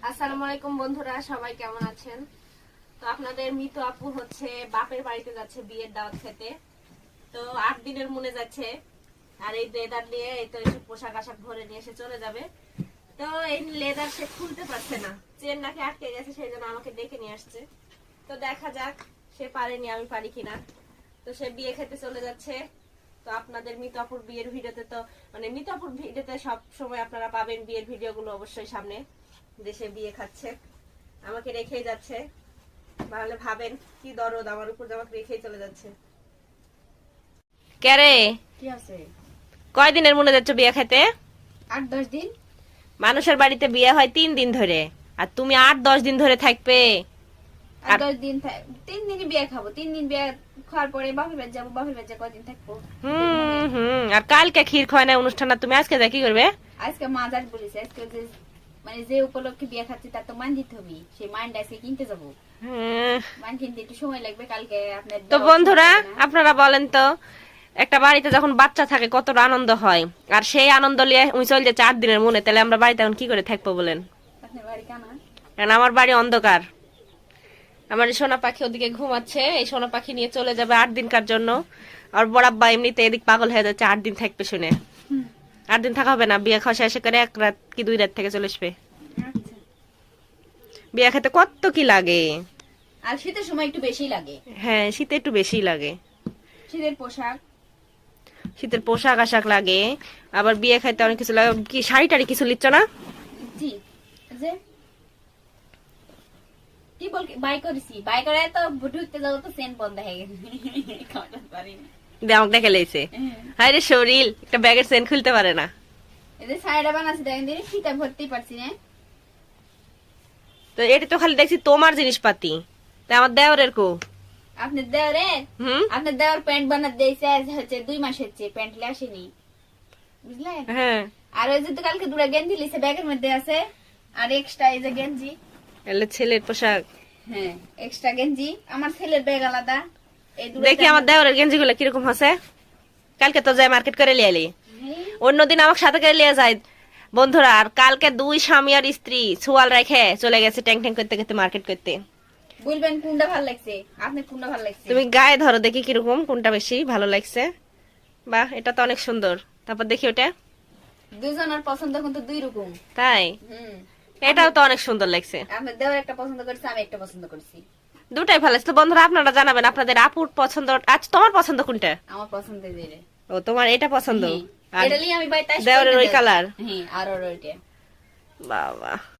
আসসালামু আলাইকুম বন্ধুরা, সবাই কেমন আছেন? তো আপনাদের মিতু আপু হচ্ছে বাপের বাড়িতে যাচ্ছে বিয়ের দাওয়াত খেতে। তো 8 দিনের মনে যাচ্ছে। আর এই লেদার নিয়ে এই তো এসব পোশাক আশাক ভরে নিয়ে এসে চলে যাবে। তো এই লেদার সে খুলতে পারছে না, চেন নাকি আটকে গেছে, সেই জন্য আমাকে ডেকে নিয়ে আসছে। তো দেখা যাক সে পারেনি আমি পারি কিনা। তো সে বিয়ে খেতে চলে যাচ্ছে। তো আপনাদের মিতু আপুর বিয়ের ভিডিওতে তো মিতু আপুর ভিডিওতে সব সময় আপনারা পাবেন বিয়ের ভিডিওগুলো অবশ্যই সামনে। দেশে বিয়ে খাচ্ছে, আমাকে রেখেই যাচ্ছে। তাহলে ভাবেন কি দরদ আমার উপর, আমাকে রেখেই চলে যাচ্ছে। কেরে কি আছে? কয় দিনের মনে যাচ্ছ বিয়ে খেতে? 8-10 দিন। মানুষের বাড়িতে বিয়ে হয় 3 দিন ধরে, আর তুমি 8-10 দিন ধরে থাকবে? 8-10 দিন 3 দিনই বিয়ে খাবো, 3 দিন বিয়ে খাওয়ার পরে বাপের বাড়ি যাবো, বাপের বাড়ি কয়দিন থাকবো। আর কালকে ক্ষীর খাওয়া না অনুষ্ঠান, আর তুমি আজকে যা কি করবে? আজকে মাজার বলেছে, আজকে যে উপলক্ষে বিয়ে খাচ্ছি তার তো মান দিতে হবে, সেই মানটা আজকে কিনতে যাবো। মান কিনতে একটু সময় লাগবে কালকে। আপনার তো বন্ধুরা আপনারা বলেন তো, একটা বাড়িতে যখন বাচ্চা থাকে কত আনন্দ হয়, আর সেই আনন্দ নিয়ে চল যে 4 দিনের মনে, তাহলে আমরা বাড়িতে এখন কি করে থাকবো বলেন? আপনার বাড়ি কানা? কারণ আমার বাড়ি অন্ধকার। আমার সোনা পাখি ওদিকে ঘুমাচ্ছে, এই সোনা পাখি নিয়ে চলে যাবে 8 দিনকার জন্য। আর বড়াব্বা এমনিতে এদিক পাগল হয়ে যাচ্ছে 8 দিন থাকবে শুনে। 8 দিন থাকা হবে না, বিয়ে খাওয়া শেষ করে 1 রাত কি 2 রাত থেকে চলে আসবে। বিয়ে খেতে কত কি লাগে, আর শীতের সময় একটু বেশি লাগে। হ্যাঁ শীতে একটু বেশি লাগে। শীতের পোশাক, শীতের পোশাক আশাক লাগে, আবার বিয়ে খাইতে অনেক কিছু লাগে। কি শাড়ি টাড়ি কিছু লিচ্ছ না? জি যে কি বল বাই করেছি, বাই করে তো ঢুকতে যাবো তো সেন বন্ধ হয়ে গেছে। খাওয়াতে পারি না। দেমক দেখে লেছে, হায় রে শরীর একটা ব্যাগের চেন খুলতে পারে না। এই যে সাইডা বানাচ্ছি দেখেন দিন, ফিতা ভরতেই পারছি না। তো এটা তো খালি দেখছি তোমার জিনিসপাতি, তা আমার দেওরের কো? আপনার দেওয়ার প্যান্ট বানাতে দিয়েছে, আজ হচ্ছে 2 মাস হচ্ছে প্যান্ট আসেনি, বুঝলেন? হ্যাঁ, আর ওই যে তো কালকে 2টা গেঞ্জি লিছে, ব্যাগের মধ্যে আছে। আর এক্সট্রা এই যে গেঞ্জি, এলে ছেলের পোশাক। হ্যাঁ এক্সট্রা গেঞ্জি। আমার ছেলের ব্যাগ আলাদা। এই দুটো দেখি আমার দেওরের গেঞ্জি গুলো কিরকম আছে। কালকে তো যাই মার্কেট করে লিয়ে আলি, অন্যদিন আমার সাথে করে লিয়ে যায় বন্ধুরা। আর কালকে 2 স্বামী আর স্ত্রী ছুয়াল রেখে চলে গেছে ট্যাং ট্যাং করতে করতে মার্কেট করতে। বলবেন কোনটা ভালো লাগছে, আপনি কোনটা ভালো লাগছে? তুমি গায়ে ধরো দেখি কিরকম, কোনটা বেশি ভালো লাগছে। বাহ, এটা তো অনেক সুন্দর। তারপর দেখি ওটা, দুজনের পছন্দ কিন্তু 2 রকম। তাই এটাও তো অনেক সুন্দর লাগছে। আপনার দেওয়ার একটা পছন্দ করছে, আমি একটা পছন্দ করছি। দুটাই ভালো লাগছে। তো বন্ধুরা আপনারা জানাবেন আপনাদের আপুর পছন্দ। আচ্ছা তোমার পছন্দ কোনটা? আমার পছন্দ দিলে। ও তোমার এটা পছন্দ, আর এটা নিয়ে আমি বাই তাই দেওরের ওই কালার। হ্যাঁ আর ওর ওইটা। বাবা।